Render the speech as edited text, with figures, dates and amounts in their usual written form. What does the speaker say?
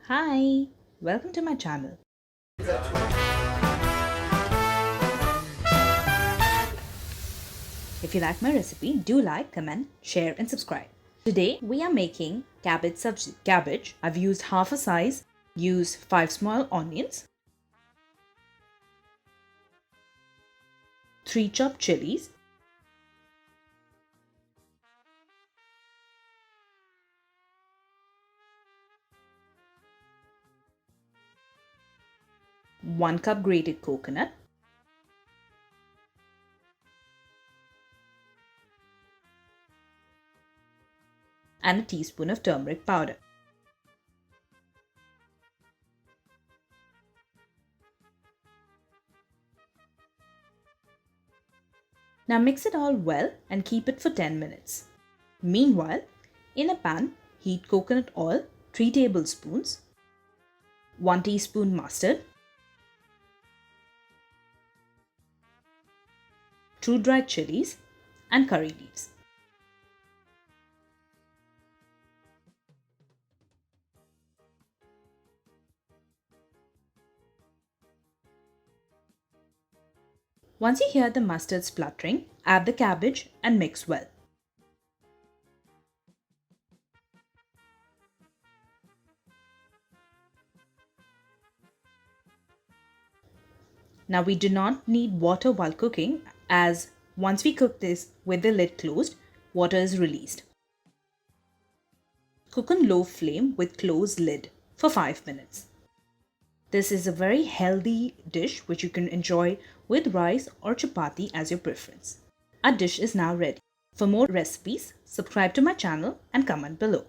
Hi, welcome to my channel. If you like my recipe, do like, comment, share and subscribe. Today we are making cabbage subzi. Cabbage, I've used half a size, use 5 small onions, 3 chopped chilies, one cup grated coconut, and a teaspoon of turmeric powder. Now mix it all well and keep it for 10 minutes. Meanwhile, in a pan, heat coconut oil 3 tablespoons, 1 teaspoon mustard, 2 dried chilies and curry leaves. Once you hear the mustard spluttering, add the cabbage and mix well. Now we do not need water while cooking, as once we cook this with the lid closed, water is released. Cook on low flame with closed lid for 5 minutes. This is a very healthy dish which you can enjoy with rice or chapati as your preference. Our dish is now ready. For more recipes, subscribe to my channel and comment below.